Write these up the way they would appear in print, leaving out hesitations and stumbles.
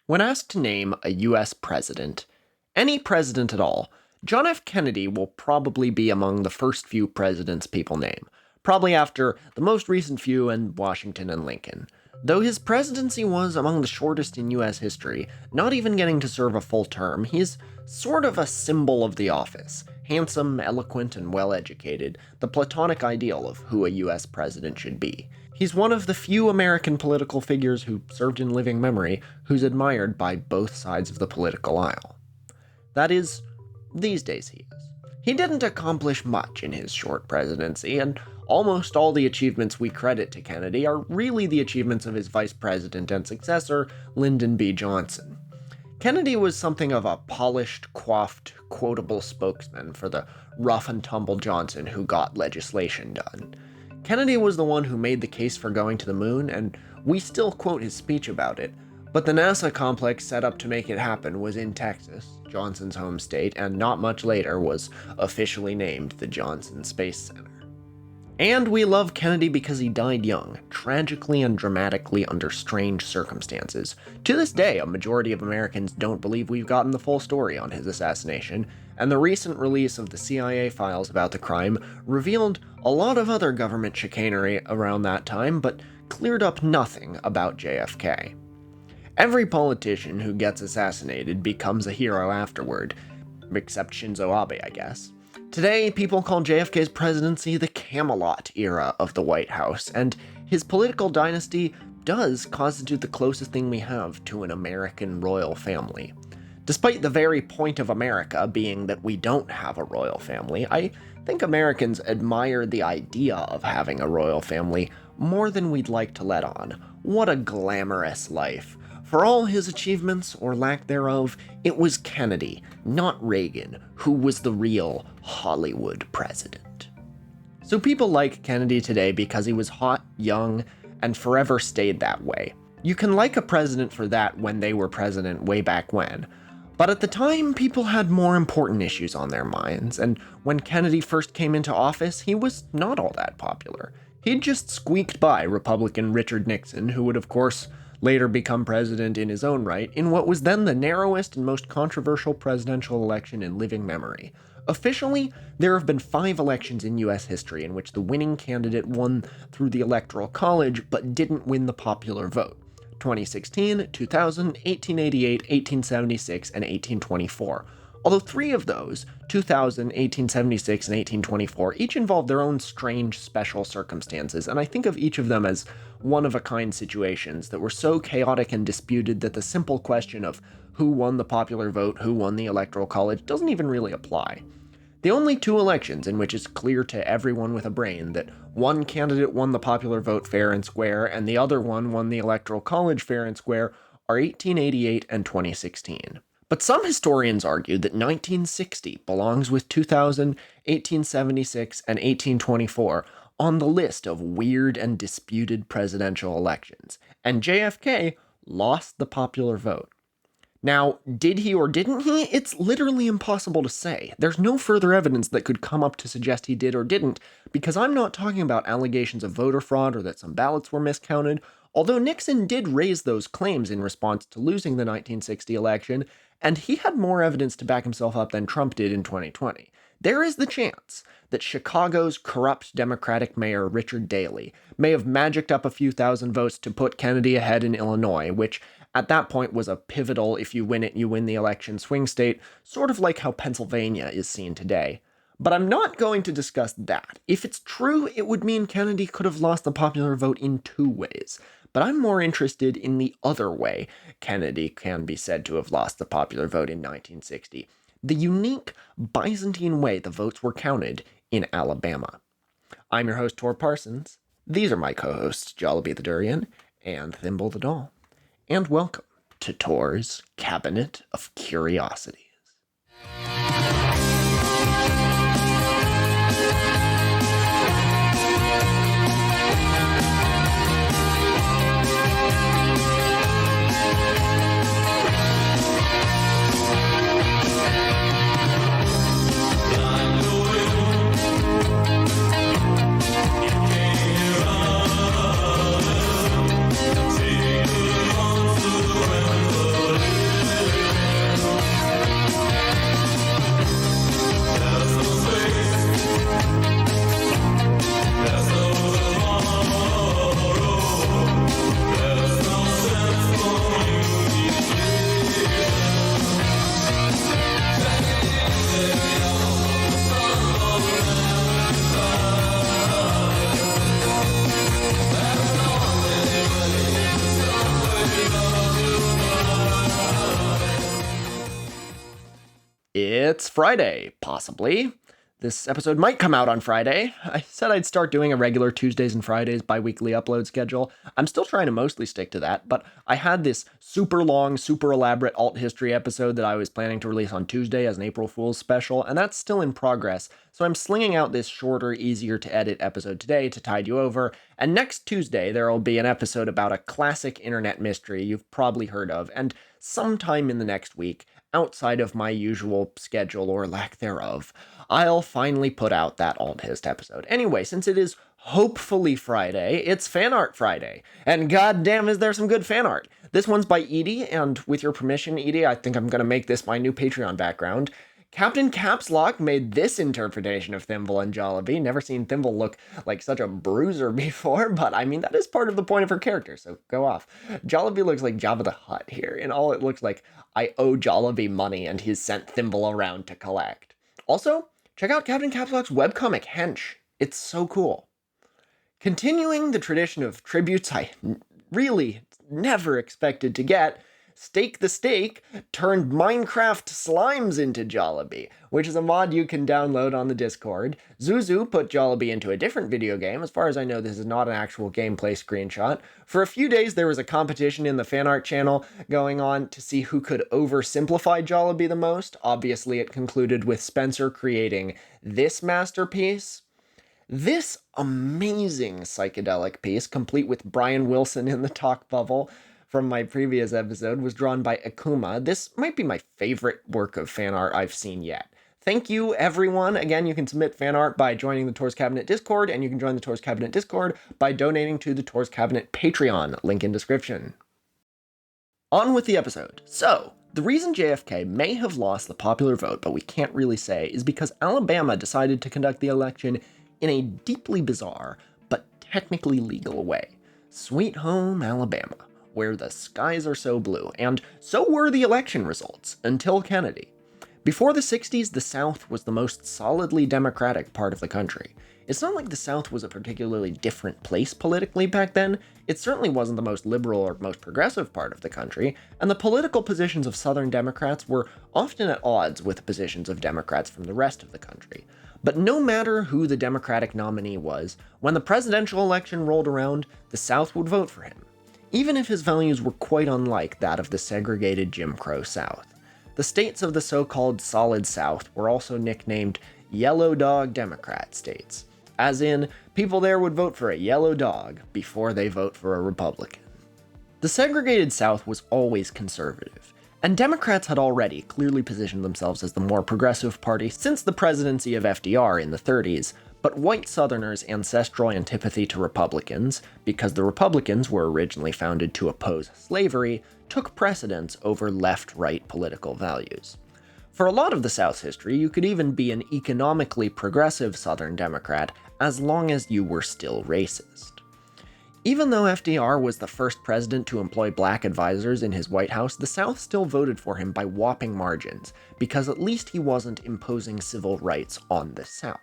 When asked to name a U.S. president, any president at all, John F. Kennedy will probably be among the first few presidents people name, probably after the most recent few and Washington and Lincoln. Though his presidency was among the shortest in U.S. history, not even getting to serve a full term, he's sort of a symbol of the office. Handsome, eloquent, and well-educated, the platonic ideal of who a U.S. president should be. He's one of the few American political figures who served in living memory who's admired by both sides of the political aisle. That is, these days he is. He didn't accomplish much in his short presidency, and almost all the achievements we credit to Kennedy are really the achievements of his vice president and successor, Lyndon B. Johnson. Kennedy was something of a polished, coiffed, quotable spokesman for the rough-and-tumble Johnson who got legislation done. Kennedy was the one who made the case for going to the moon, and we still quote his speech about it, but the NASA complex set up to make it happen was in Texas, Johnson's home state, and not much later was officially named the Johnson Space Center. And we love Kennedy because he died young, tragically and dramatically under strange circumstances. To this day, a majority of Americans don't believe we've gotten the full story on his assassination, and the recent release of the CIA files about the crime revealed a lot of other government chicanery around that time, but cleared up nothing about JFK. Every politician who gets assassinated becomes a hero afterward, except Shinzo Abe, I guess. Today, people call JFK's presidency the Camelot era of the White House, and his political dynasty does constitute the closest thing we have to an American royal family. Despite the very point of America being that we don't have a royal family, I think Americans admire the idea of having a royal family more than we'd like to let on. What a glamorous life. For all his achievements, or lack thereof, it was Kennedy, not Reagan, who was the real Hollywood president. So people like Kennedy today because he was hot, young, and forever stayed that way. You can like a president for that when they were president way back when. But at the time, people had more important issues on their minds, and when Kennedy first came into office, he was not all that popular. He'd just squeaked by Republican Richard Nixon, who would of course later become president in his own right, in what was then the narrowest and most controversial presidential election in living memory. Officially, there have been 5 elections in U.S. history in which the winning candidate won through the Electoral College but didn't win the popular vote. 2016, 2000, 1888, 1876, and 1824. Although 3 of those, 2000, 1876, and 1824, each involved their own strange, special circumstances, and I think of each of them as one-of-a-kind situations that were so chaotic and disputed that the simple question of who won the popular vote, who won the Electoral College, doesn't even really apply. The only 2 elections in which it's clear to everyone with a brain that one candidate won the popular vote fair and square, and the other one won the Electoral College fair and square, are 1888 and 2016. But some historians argue that 1960 belongs with 2000, 1876, and 1824 on the list of weird and disputed presidential elections, and JFK lost the popular vote. Now, did he or didn't he? It's literally impossible to say. There's no further evidence that could come up to suggest he did or didn't, because I'm not talking about allegations of voter fraud or that some ballots were miscounted, although Nixon did raise those claims in response to losing the 1960 election, and he had more evidence to back himself up than Trump did in 2020. There is the chance that Chicago's corrupt Democratic mayor Richard Daley may have magicked up a few thousand votes to put Kennedy ahead in Illinois, which at that point was a pivotal if you win it, you win the election swing state, sort of like how Pennsylvania is seen today. But I'm not going to discuss that. If it's true, it would mean Kennedy could have lost the popular vote in 2 ways. But I'm more interested in the other way Kennedy can be said to have lost the popular vote in 1960. The unique Byzantine way the votes were counted in Alabama. I'm your host, Tor Parsons. These are my co-hosts, Jollibee the Durian and Thimble the Doll. And welcome to Tor's Cabinet of Curiosities. It's Friday, possibly. This episode might come out on Friday. I said I'd start doing a regular Tuesdays and Fridays bi-weekly upload schedule. I'm still trying to mostly stick to that, but I had this super long, super elaborate alt history episode that I was planning to release on Tuesday as an April Fool's special, and that's still in progress, so I'm slinging out this shorter, easier to edit episode today to tide you over, and next Tuesday there will be an episode about a classic internet mystery you've probably heard of, and sometime in the next week, outside of my usual schedule or lack thereof, I'll finally put out that alt hist episode. Anyway, since it is hopefully Friday, it's Fan Art Friday. And goddamn is there some good fan art. This one's by Edie, and with your permission, Edie, I think I'm gonna make this my new Patreon background. Captain Caps Lock made this interpretation of Thimble and Jollibee. Never seen Thimble look like such a bruiser before, but I mean, that is part of the point of her character, so go off. Jollibee looks like Jabba the Hutt here, and all it looks like I owe Jollibee money and he's sent Thimble around to collect. Also, check out Captain Caps Lock's webcomic, Hench. It's so cool. Continuing the tradition of tributes I really never expected to get, Stake the Steak turned Minecraft slimes into Jollibee, which is a mod you can download on the Discord. Zuzu put Jollibee into a different video game. As far as I know, this is not an actual gameplay screenshot. For a few days, there was a competition in the fan art channel going on to see who could oversimplify Jollibee the most. Obviously, it concluded with Spencer creating this masterpiece. This amazing psychedelic piece, complete with Brian Wilson in the talk bubble, from my previous episode, was drawn by Akuma. This might be my favorite work of fan art I've seen yet. Thank you, everyone. Again, you can submit fan art by joining the Tours Cabinet Discord, and you can join the Tours Cabinet Discord by donating to the Tours Cabinet Patreon, link in description. On with the episode. So, the reason JFK may have lost the popular vote, but we can't really say, is because Alabama decided to conduct the election in a deeply bizarre, but technically legal way. Sweet home Alabama, where the skies are so blue, and so were the election results, until Kennedy. Before the 60s, the South was the most solidly Democratic part of the country. It's not like the South was a particularly different place politically back then. It certainly wasn't the most liberal or most progressive part of the country, and the political positions of Southern Democrats were often at odds with the positions of Democrats from the rest of the country. But no matter who the Democratic nominee was, when the presidential election rolled around, the South would vote for him, even if his values were quite unlike that of the segregated Jim Crow South. The states of the so-called Solid South were also nicknamed Yellow Dog Democrat states, as in, people there would vote for a yellow dog before they vote for a Republican. The segregated South was always conservative, and Democrats had already clearly positioned themselves as the more progressive party since the presidency of FDR in the 30s, but white Southerners' ancestral antipathy to Republicans, because the Republicans were originally founded to oppose slavery, took precedence over left-right political values. For a lot of the South's history, you could even be an economically progressive Southern Democrat as long as you were still racist. Even though FDR was the first president to employ black advisors in his White House, the South still voted for him by whopping margins, because at least he wasn't imposing civil rights on the South.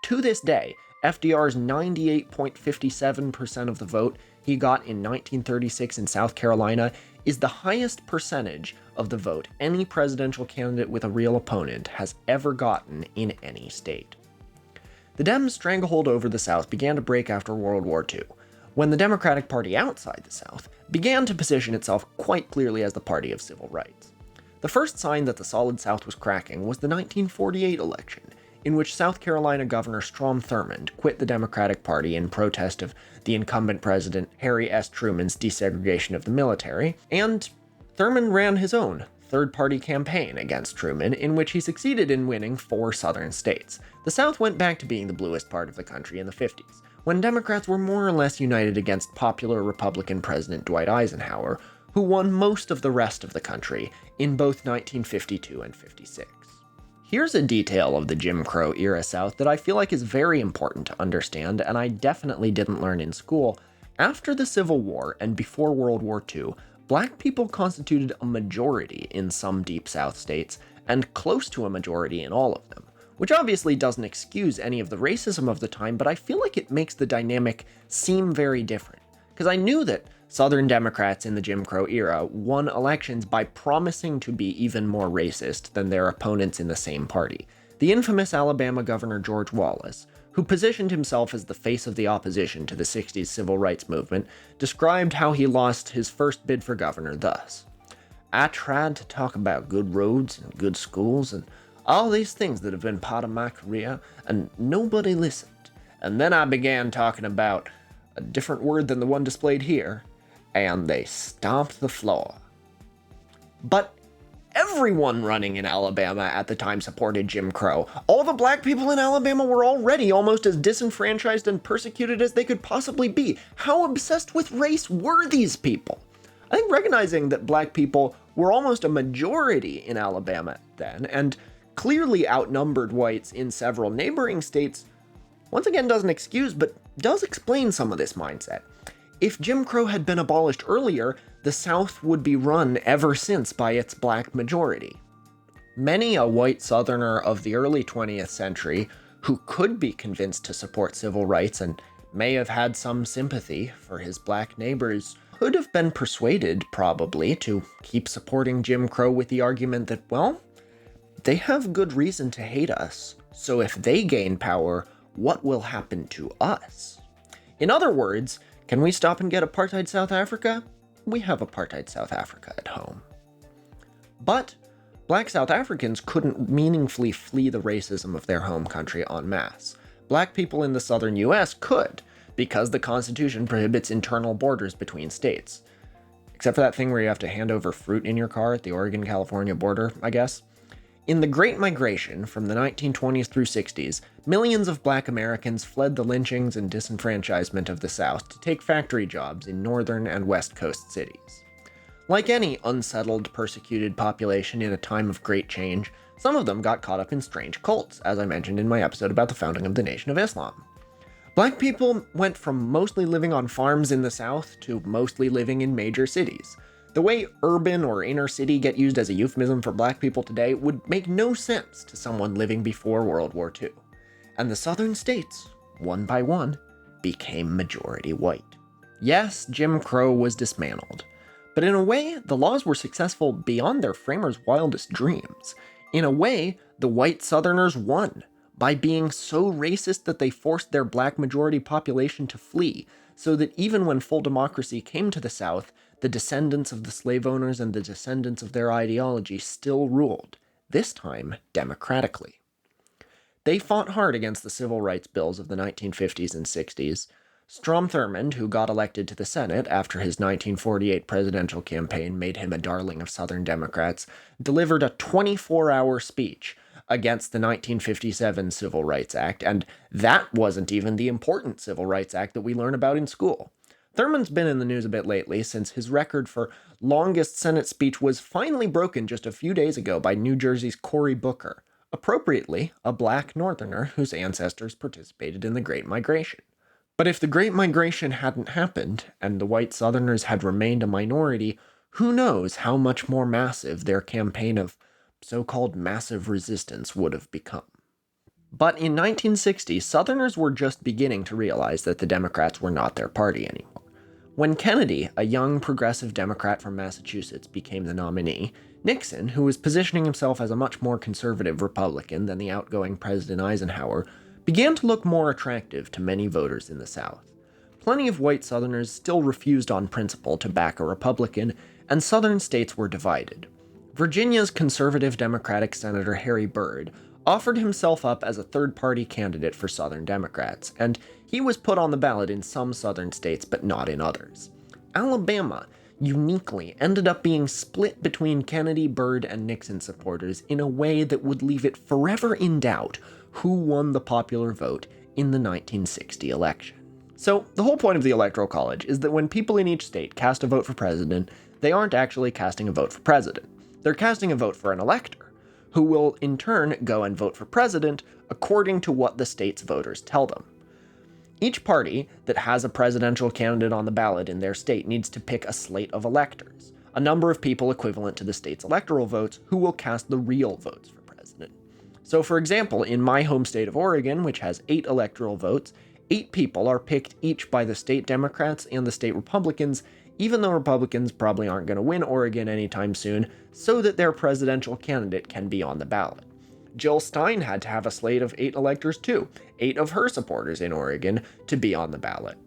To this day, FDR's 98.57% of the vote he got in 1936 in South Carolina is the highest percentage of the vote any presidential candidate with a real opponent has ever gotten in any state. The Dems' stranglehold over the South began to break after World War II, when the Democratic Party outside the South began to position itself quite clearly as the party of civil rights. The first sign that the Solid South was cracking was the 1948 election, in which South Carolina Governor Strom Thurmond quit the Democratic Party in protest of the incumbent president Harry S. Truman's desegregation of the military, and Thurmond ran his own third-party campaign against Truman, in which he succeeded in winning 4 southern states. The South went back to being the bluest part of the country in the 50s, when Democrats were more or less united against popular Republican President Dwight Eisenhower, who won most of the rest of the country in both 1952 and 56. Here's a detail of the Jim Crow era South that I feel like is very important to understand, and I definitely didn't learn in school. After the Civil War and before World War II, black people constituted a majority in some Deep South states, and close to a majority in all of them, which obviously doesn't excuse any of the racism of the time, but I feel like it makes the dynamic seem very different. Because I knew that Southern Democrats in the Jim Crow era won elections by promising to be even more racist than their opponents in the same party. The infamous Alabama Governor George Wallace, who positioned himself as the face of the opposition to the 60s civil rights movement, described how he lost his first bid for governor thus: "I tried to talk about good roads and good schools and all these things that have been part of my career, and nobody listened. And then I began talking about a different word than the one displayed here, and they stomped the floor." But everyone running in Alabama at the time supported Jim Crow. All the black people in Alabama were already almost as disenfranchised and persecuted as they could possibly be. How obsessed with race were these people? I think recognizing that black people were almost a majority in Alabama then, and clearly outnumbered whites in several neighboring states, once again doesn't excuse, but does explain some of this mindset. If Jim Crow had been abolished earlier, the South would be run ever since by its black majority. Many a white Southerner of the early 20th century, who could be convinced to support civil rights and may have had some sympathy for his black neighbors, could have been persuaded, probably, to keep supporting Jim Crow with the argument that, well, they have good reason to hate us, so if they gain power, what will happen to us? In other words, can we stop and get apartheid South Africa? We have apartheid South Africa at home. But black South Africans couldn't meaningfully flee the racism of their home country en masse. Black people in the southern US could, because the Constitution prohibits internal borders between states. Except for that thing where you have to hand over fruit in your car at the Oregon-California border, I guess. In the Great Migration from the 1920s through 60s, millions of black Americans fled the lynchings and disenfranchisement of the South to take factory jobs in northern and west coast cities. Like any unsettled, persecuted population in a time of great change, some of them got caught up in strange cults, as I mentioned in my episode about the founding of the Nation of Islam. Black people went from mostly living on farms in the South to mostly living in major cities. The way urban or inner city get used as a euphemism for black people today would make no sense to someone living before World War II. And the southern states, one by one, became majority white. Yes, Jim Crow was dismantled, but in a way, the laws were successful beyond their framers' wildest dreams. In a way, the white Southerners won by being so racist that they forced their black majority population to flee, so that even when full democracy came to the South, the descendants of the slave owners and the descendants of their ideology still ruled, this time democratically. They fought hard against the civil rights bills of the 1950s and 60s. Strom Thurmond, who got elected to the Senate after his 1948 presidential campaign made him a darling of Southern Democrats, delivered a 24-hour speech against the 1957 Civil Rights Act, and that wasn't even the important Civil Rights Act that we learn about in school. Thurmond's been in the news a bit lately since his record for longest Senate speech was finally broken just a few days ago by New Jersey's Cory Booker, appropriately a black Northerner whose ancestors participated in the Great Migration. But if the Great Migration hadn't happened, and the white Southerners had remained a minority, who knows how much more massive their campaign of so-called massive resistance would have become. But in 1960, Southerners were just beginning to realize that the Democrats were not their party anymore. When Kennedy, a young progressive Democrat from Massachusetts, became the nominee, Nixon, who was positioning himself as a much more conservative Republican than the outgoing President Eisenhower, began to look more attractive to many voters in the South. Plenty of white Southerners still refused on principle to back a Republican, and Southern states were divided. Virginia's conservative Democratic Senator Harry Byrd offered himself up as a third-party candidate for Southern Democrats, and he was put on the ballot in some Southern states but not in others. Alabama, uniquely, ended up being split between Kennedy, Byrd, and Nixon supporters in a way that would leave it forever in doubt who won the popular vote in the 1960 election. So, the whole point of the Electoral College is that when people in each state cast a vote for president, they aren't actually casting a vote for president. They're casting a vote for an elector, who will in turn go and vote for president according to what the state's voters tell them. Each party that has a presidential candidate on the ballot in their state needs to pick a slate of electors, a number of people equivalent to the state's electoral votes who will cast the real votes for president. So for example, in my home state of Oregon, which has 8 electoral votes, 8 people are picked each by the state Democrats and the state Republicans even though Republicans probably aren't going to win Oregon anytime soon, so that their presidential candidate can be on the ballot. Jill Stein had to have a slate of 8 electors too, 8 of her supporters in Oregon, to be on the ballot.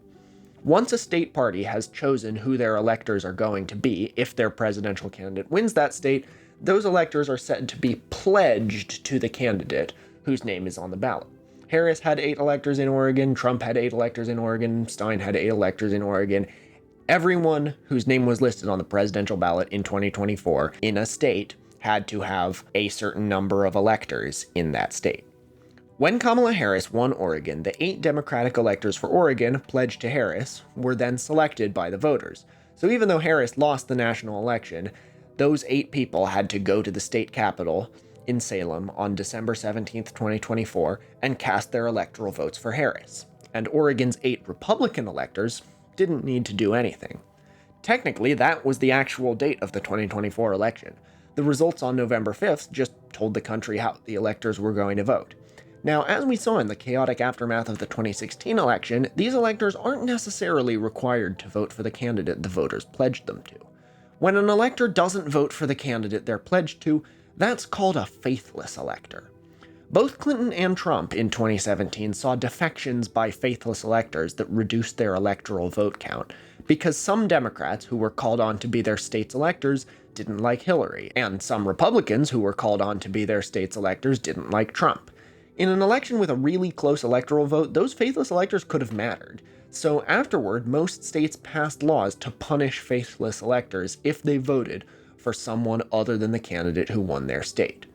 Once a state party has chosen who their electors are going to be, if their presidential candidate wins that state, those electors are said to be pledged to the candidate whose name is on the ballot. Harris had 8 electors in Oregon, Trump had 8 electors in Oregon, Stein had 8 electors in Oregon. Everyone whose name was listed on the presidential ballot in 2024 in a state had to have a certain number of electors in that state. When Kamala Harris won Oregon, the 8 Democratic electors for Oregon pledged to Harris were then selected by the voters. So even though Harris lost the national election, those 8 people had to go to the state capitol in Salem on December 17, 2024, and cast their electoral votes for Harris. And Oregon's 8 Republican electors didn't need to do anything. Technically, that was the actual date of the 2024 election. The results on November 5th just told the country how the electors were going to vote. Now, as we saw in the chaotic aftermath of the 2016 election, these electors aren't necessarily required to vote for the candidate the voters pledged them to. When an elector doesn't vote for the candidate they're pledged to, that's called a faithless elector. Both Clinton and Trump in 2017 saw defections by faithless electors that reduced their electoral vote count, because some Democrats who were called on to be their state's electors didn't like Hillary, and some Republicans who were called on to be their state's electors didn't like Trump. In an election with a really close electoral vote, those faithless electors could have mattered. So afterward, most states passed laws to punish faithless electors if they voted for someone other than the candidate who won their state.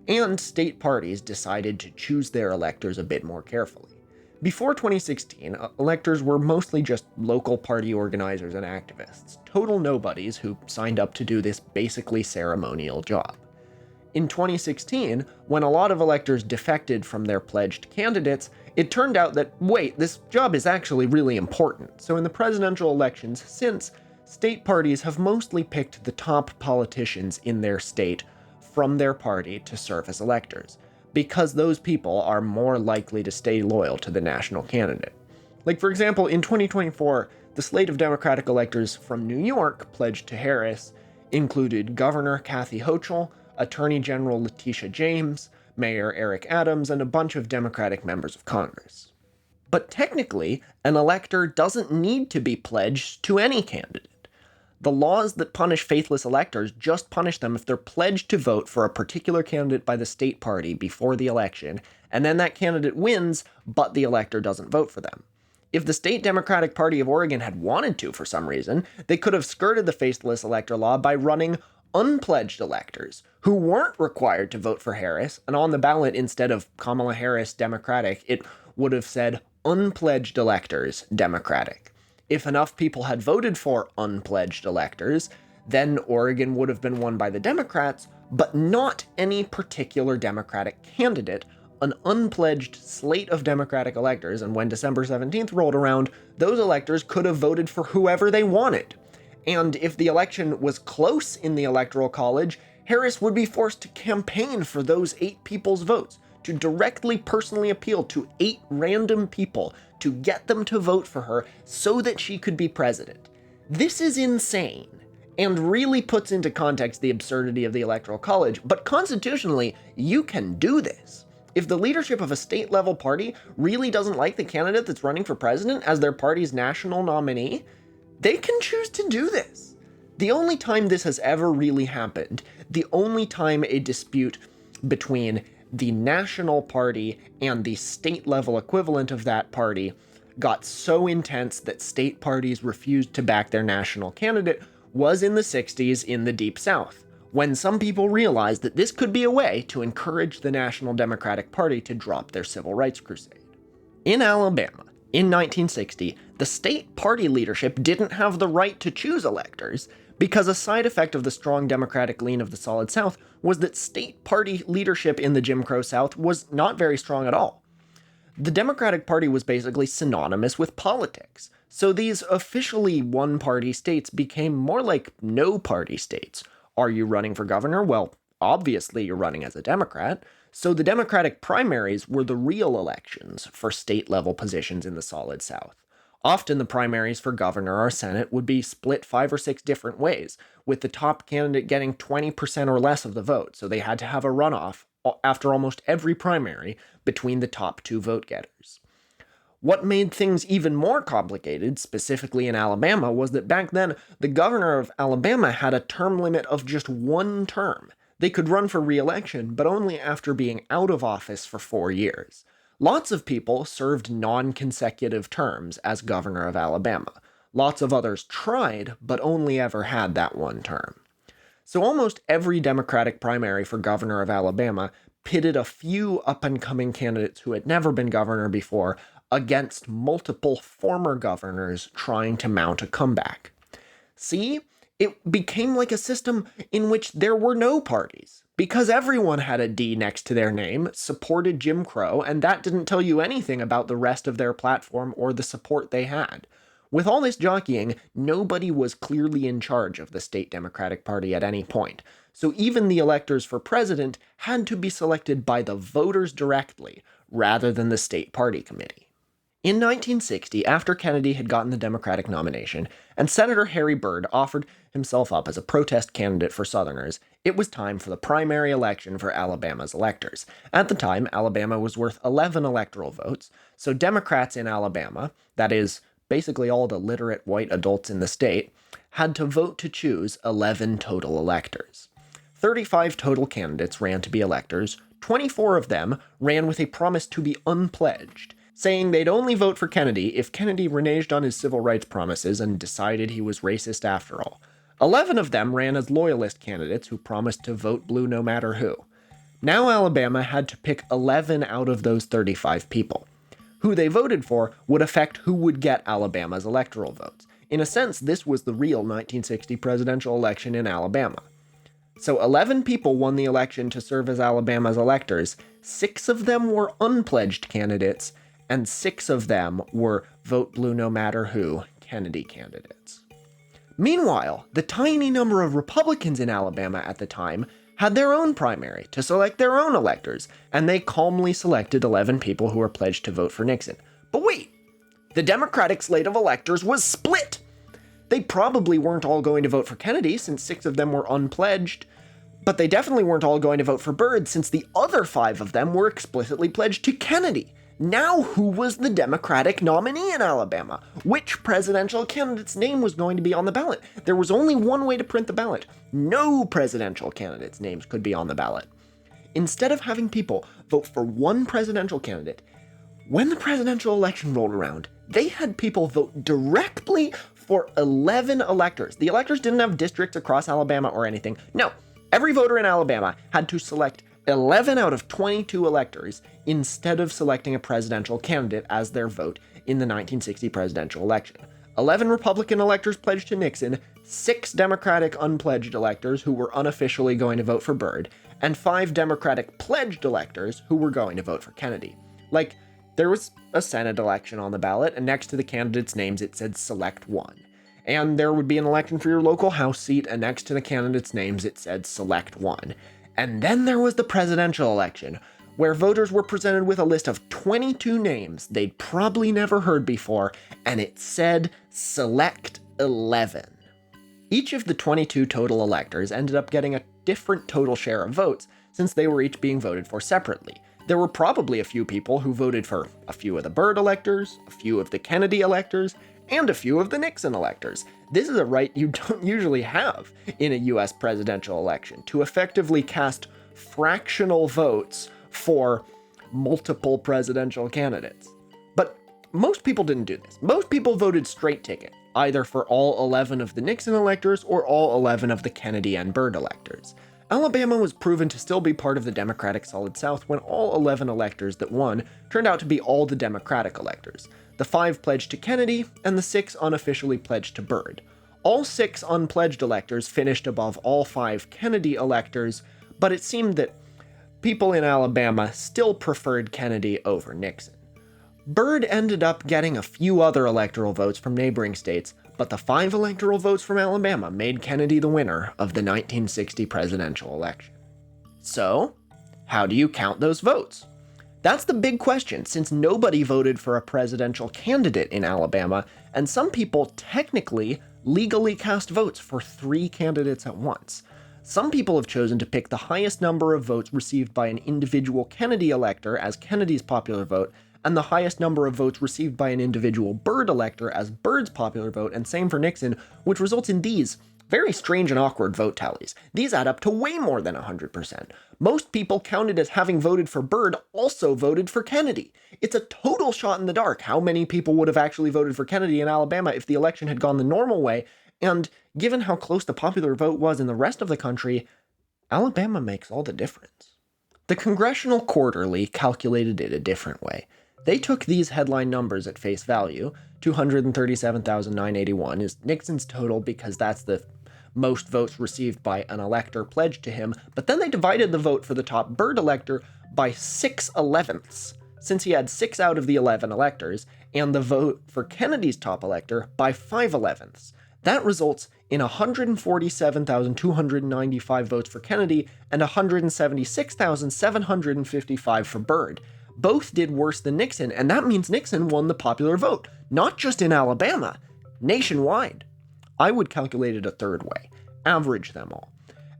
And state parties decided to choose their electors a bit more carefully. Before 2016, electors were mostly just local party organizers and activists, total nobodies who signed up to do this basically ceremonial job. In 2016, when a lot of electors defected from their pledged candidates, it turned out that, wait, this job is actually really important. So in the presidential elections since, state parties have mostly picked the top politicians in their state from their party to serve as electors, because those people are more likely to stay loyal to the national candidate. Like, for example, in 2024, the slate of Democratic electors from New York pledged to Harris included Governor Kathy Hochul, Attorney General Letitia James, Mayor Eric Adams, and a bunch of Democratic members of Congress. But technically, an elector doesn't need to be pledged to any candidate. The laws that punish faithless electors just punish them if they're pledged to vote for a particular candidate by the state party before the election, and then that candidate wins, but the elector doesn't vote for them. If the state Democratic Party of Oregon had wanted to for some reason, they could have skirted the faithless elector law by running unpledged electors who weren't required to vote for Harris, and on the ballot, instead of Kamala Harris Democratic, it would have said unpledged electors Democratic. If enough people had voted for unpledged electors, then Oregon would have been won by the Democrats, but not any particular Democratic candidate, an unpledged slate of Democratic electors, and when December 17th rolled around, those electors could have voted for whoever they wanted. And if the election was close in the Electoral College, Harris would be forced to campaign for those 8 people's votes, to directly personally appeal to 8 random people to get them to vote for her so that she could be president. This is insane, and really puts into context the absurdity of the Electoral College, but constitutionally, you can do this. If the leadership of a state-level party really doesn't like the candidate that's running for president as their party's national nominee, they can choose to do this. The only time this has ever really happened, the only time a dispute between the national party and the state-level equivalent of that party got so intense that state parties refused to back their national candidate was in the 60s in the Deep South, when some people realized that this could be a way to encourage the National Democratic Party to drop their civil rights crusade. In Alabama, in 1960, the state party leadership didn't have the right to choose electors, because a side effect of the strong Democratic lean of the Solid South was that state party leadership in the Jim Crow South was not very strong at all. The Democratic Party was basically synonymous with politics, so these officially one-party states became more like no-party states. Are you running for governor? Well, obviously you're running as a Democrat. So the Democratic primaries were the real elections for state-level positions in the Solid South. Often the primaries for governor or senate would be split 5 or 6 different ways, with the top candidate getting 20% or less of the vote, so they had to have a runoff after almost every primary between the top 2 vote getters. What made things even more complicated, specifically in Alabama, was that back then, the governor of Alabama had a term limit of just 1 term. They could run for re-election, but only after being out of office for 4 years. Lots of people served non-consecutive terms as governor of Alabama. Lots of others tried, but only ever had that 1 term. So almost every Democratic primary for governor of Alabama pitted a few up-and-coming candidates who had never been governor before against multiple former governors trying to mount a comeback. See, it became like a system in which there were no parties, because everyone had a D next to their name, supported Jim Crow, and that didn't tell you anything about the rest of their platform or the support they had. With all this jockeying, nobody was clearly in charge of the state Democratic Party at any point, so even the electors for president had to be selected by the voters directly, rather than the state party committee. In 1960, after Kennedy had gotten the Democratic nomination, and Senator Harry Byrd offered himself up as a protest candidate for Southerners, it was time for the primary election for Alabama's electors. At the time, Alabama was worth 11 electoral votes, so Democrats in Alabama, that is, basically all the literate white adults in the state, had to vote to choose 11 total electors. 35 total candidates ran to be electors, 24 of them ran with a promise to be unpledged, saying they'd only vote for Kennedy if Kennedy reneged on his civil rights promises and decided he was racist after all. 11 of them ran as loyalist candidates who promised to vote blue no matter who. Now Alabama had to pick 11 out of those 35 people. Who they voted for would affect who would get Alabama's electoral votes. In a sense, this was the real 1960 presidential election in Alabama. So 11 people won the election to serve as Alabama's electors. 6 of them were unpledged candidates, and 6 of them were vote blue no matter who Kennedy candidates. Meanwhile, the tiny number of Republicans in Alabama at the time had their own primary to select their own electors, and they calmly selected 11 people who were pledged to vote for Nixon. But wait, the Democratic slate of electors was split! They probably weren't all going to vote for Kennedy, since 6 of them were unpledged, but they definitely weren't all going to vote for Byrd, since the other 5 of them were explicitly pledged to Kennedy. Now, who was the Democratic nominee in Alabama? Which presidential candidate's name was going to be on the ballot? There was only one way to print the ballot. No presidential candidates' names could be on the ballot. Instead of having people vote for one presidential candidate, when the presidential election rolled around, they had people vote directly for 11 electors. The electors didn't have districts across Alabama or anything. No, every voter in Alabama had to select 11 out of 22 electors instead of selecting a presidential candidate as their vote in the 1960 presidential election. 11 Republican electors pledged to Nixon, 6 Democratic unpledged electors who were unofficially going to vote for Byrd, and 5 Democratic pledged electors who were going to vote for Kennedy. Like, there was a Senate election on the ballot, and next to the candidates' names it said Select 1. And there would be an election for your local House seat, and next to the candidates' names it said Select 1. And then there was the presidential election, where voters were presented with a list of 22 names they'd probably never heard before, and it said Select 11. Each of the 22 total electors ended up getting a different total share of votes, since they were each being voted for separately. There were probably a few people who voted for a few of the Byrd electors, a few of the Kennedy electors, and a few of the Nixon electors. This is a right you don't usually have in a US presidential election, to effectively cast fractional votes for multiple presidential candidates. But most people didn't do this. Most people voted straight ticket, either for all 11 of the Nixon electors or all 11 of the Kennedy and Byrd electors. Alabama was proven to still be part of the Democratic Solid South when all 11 electors that won turned out to be all the Democratic electors. The 5 pledged to Kennedy, and the 6 unofficially pledged to Byrd. All 6 unpledged electors finished above all 5 Kennedy electors, but it seemed that people in Alabama still preferred Kennedy over Nixon. Byrd ended up getting a few other electoral votes from neighboring states, but the 5 electoral votes from Alabama made Kennedy the winner of the 1960 presidential election. So, how do you count those votes? That's the big question, since nobody voted for a presidential candidate in Alabama, and some people technically legally cast votes for 3 candidates at once. Some people have chosen to pick the highest number of votes received by an individual Kennedy elector as Kennedy's popular vote, and the highest number of votes received by an individual Byrd elector as Byrd's popular vote, and same for Nixon, which results in these very strange and awkward vote tallies. These add up to way more than 100%. Most people counted as having voted for Byrd also voted for Kennedy. It's a total shot in the dark how many people would have actually voted for Kennedy in Alabama if the election had gone the normal way, and given how close the popular vote was in the rest of the country, Alabama makes all the difference. The Congressional Quarterly calculated it a different way. They took these headline numbers at face value. 237,981 is Nixon's total because that's the most votes received by an elector pledged to him, but then they divided the vote for the top Byrd elector by 6/11ths, since he had 6 out of the 11 electors, and the vote for Kennedy's top elector by 5/11ths. That results in 147,295 votes for Kennedy and 176,755 for Byrd. Both did worse than Nixon, and that means Nixon won the popular vote, not just in Alabama, nationwide. I would calculate it a third way. Average them all.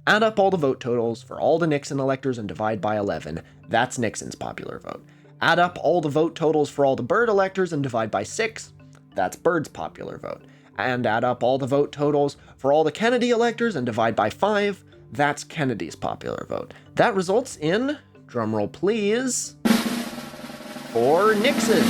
Add up all the vote totals for all the Nixon electors and divide by 11. That's Nixon's popular vote. Add up all the vote totals for all the Byrd electors and divide by 6. That's Byrd's popular vote. And add up all the vote totals for all the Kennedy electors and divide by 5. That's Kennedy's popular vote. That results in, drumroll please, for Nixon,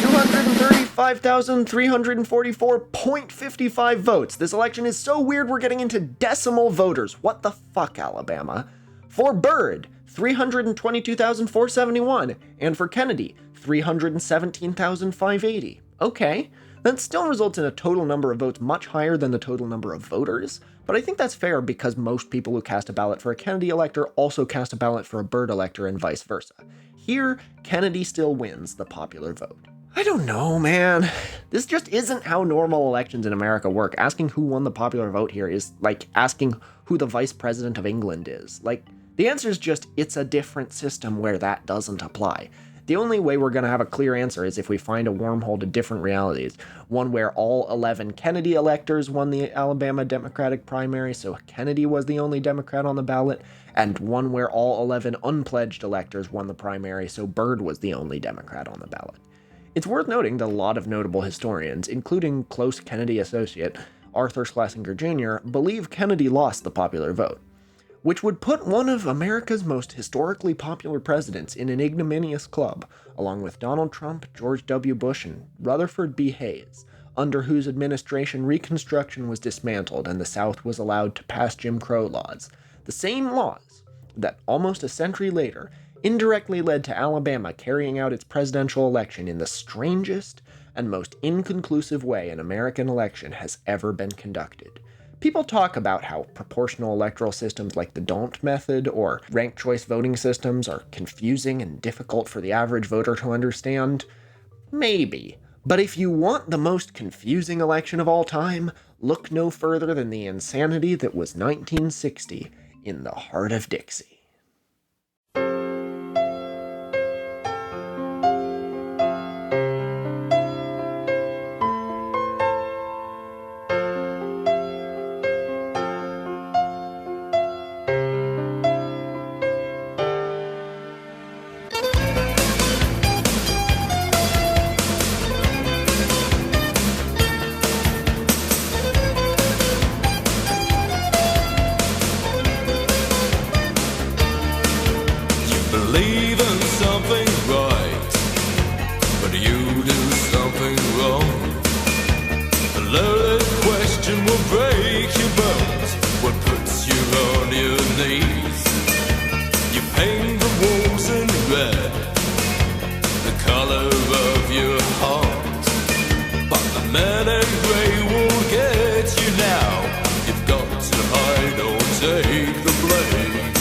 235,344.55 votes. This election is so weird we're getting into decimal voters. What the fuck, Alabama? For Byrd, 322,471. And for Kennedy, 317,580. Okay, that still results in a total number of votes much higher than the total number of voters, but I think that's fair because most people who cast a ballot for a Kennedy elector also cast a ballot for a Byrd elector and vice versa. Here, Kennedy still wins the popular vote. I don't know, man. This just isn't how normal elections in America work. Asking who won the popular vote here is like asking who the vice president of England is. Like, the answer is just, it's a different system where that doesn't apply. The only way we're going to have a clear answer is if we find a wormhole to different realities. One where all 11 Kennedy electors won the Alabama Democratic primary, so Kennedy was the only Democrat on the ballot, and one where all 11 unpledged electors won the primary, so Byrd was the only Democrat on the ballot. It's worth noting that a lot of notable historians, including close Kennedy associate Arthur Schlesinger Jr., believe Kennedy lost the popular vote, which would put one of America's most historically popular presidents in an ignominious club, along with Donald Trump, George W. Bush, and Rutherford B. Hayes, under whose administration Reconstruction was dismantled and the South was allowed to pass Jim Crow laws. The same laws that, almost a century later, indirectly led to Alabama carrying out its presidential election in the strangest and most inconclusive way an American election has ever been conducted. People talk about how proportional electoral systems like the D'Hondt method or ranked choice voting systems are confusing and difficult for the average voter to understand. Maybe. But if you want the most confusing election of all time, look no further than the insanity that was 1960 in the heart of Dixie. Believe in something right, but you do something wrong. A loaded question will break your bones, what puts you on your knees. You paint the walls in red, the color of your heart, but the man in gray will get you now. You've got to hide or take the blame.